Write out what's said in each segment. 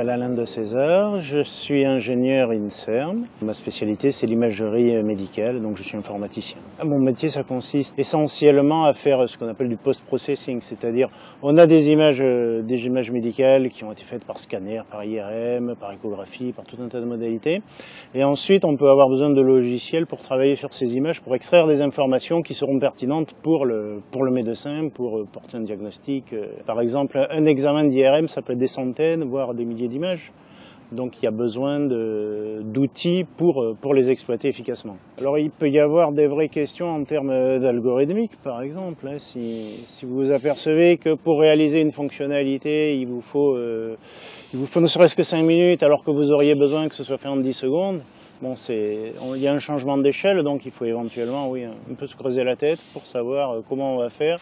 m'appelle Alain de César, je suis ingénieur INSERM. Ma spécialité, c'est l'imagerie médicale, donc je suis informaticien. Mon métier, ça consiste essentiellement à faire ce qu'on appelle du post-processing, c'est-à-dire on a des images médicales qui ont été faites par scanner, par IRM, par échographie, par tout un tas de modalités. Et ensuite, on peut avoir besoin de logiciels pour travailler sur ces images, pour extraire des informations qui seront pertinentes pour le médecin, pour porter un diagnostic. Par exemple, un examen d'IRM, ça peut être des centaines, voire des milliers d'images. Donc il y a besoin d'outils pour les exploiter efficacement. Alors il peut y avoir des vraies questions en termes d'algorithmique, par exemple. Si vous vous apercevez que pour réaliser une fonctionnalité, il vous faut ne serait-ce que 5 minutes, alors que vous auriez besoin que ce soit fait en 10 secondes, bon, il y a un changement d'échelle, donc il faut éventuellement, oui, un peu se creuser la tête pour savoir comment on va faire.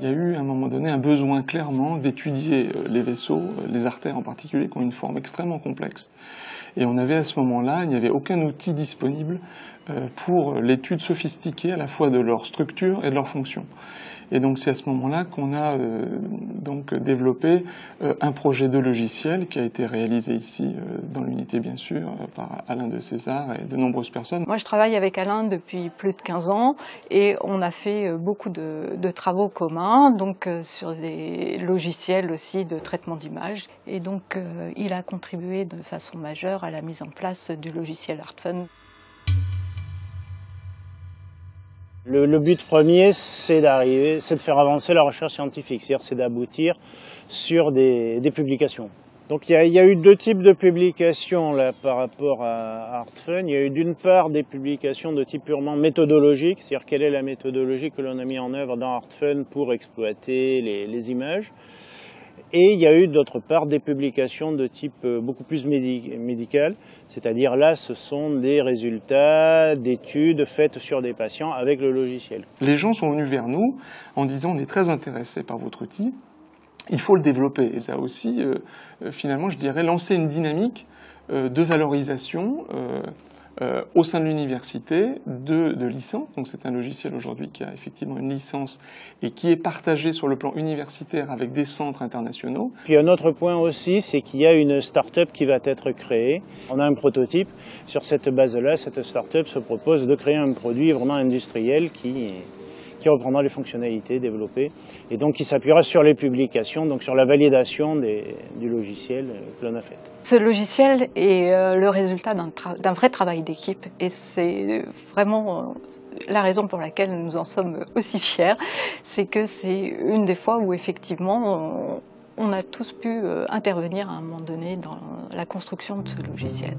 Il y a eu à un moment donné un besoin clairement d'étudier les vaisseaux, les artères en particulier, qui ont une forme extrêmement complexe. Et on avait à ce moment-là, il n'y avait aucun outil disponible pour l'étude sophistiquée à la fois de leur structure et de leur fonction. Et donc c'est à ce moment-là qu'on a donc développé un projet de logiciel qui a été réalisé ici dans l'unité bien sûr par Alain de César et de nombreuses personnes. Moi je travaille avec Alain depuis plus de 15 ans et on a fait beaucoup de travaux communs, donc sur des logiciels aussi de traitement d'images. Et donc il a contribué de façon majeure à la mise en place du logiciel ArtFun. Le but premier, c'est de faire avancer la recherche scientifique, c'est-à-dire c'est d'aboutir sur des publications. Donc il y a eu deux types de publications là, par rapport à ArtFun. Il y a eu d'une part des publications de type purement méthodologique, c'est-à-dire quelle est la méthodologie que l'on a mis en œuvre dans ArtFun pour exploiter les images. Et il y a eu d'autre part des publications de type beaucoup plus médical, c'est-à-dire là ce sont des résultats d'études faites sur des patients avec le logiciel. Les gens sont venus vers nous en disant on est très intéressés par votre outil, il faut le développer. Et ça a aussi, finalement, je dirais, lancé une dynamique de valorisation au sein de l'université de licence. Donc c'est un logiciel aujourd'hui qui a effectivement une licence et qui est partagé sur le plan universitaire avec des centres internationaux. Puis un autre point aussi, c'est qu'il y a une start-up qui va être créée. On a un prototype. Sur cette base-là, cette start-up se propose de créer un produit vraiment industriel qui reprendra les fonctionnalités développées et donc qui s'appuiera sur les publications, donc sur la validation du logiciel que l'on a fait. Ce logiciel est le résultat d'un vrai travail d'équipe et c'est vraiment la raison pour laquelle nous en sommes aussi fiers, c'est que c'est une des fois où effectivement on a tous pu intervenir à un moment donné dans la construction de ce logiciel.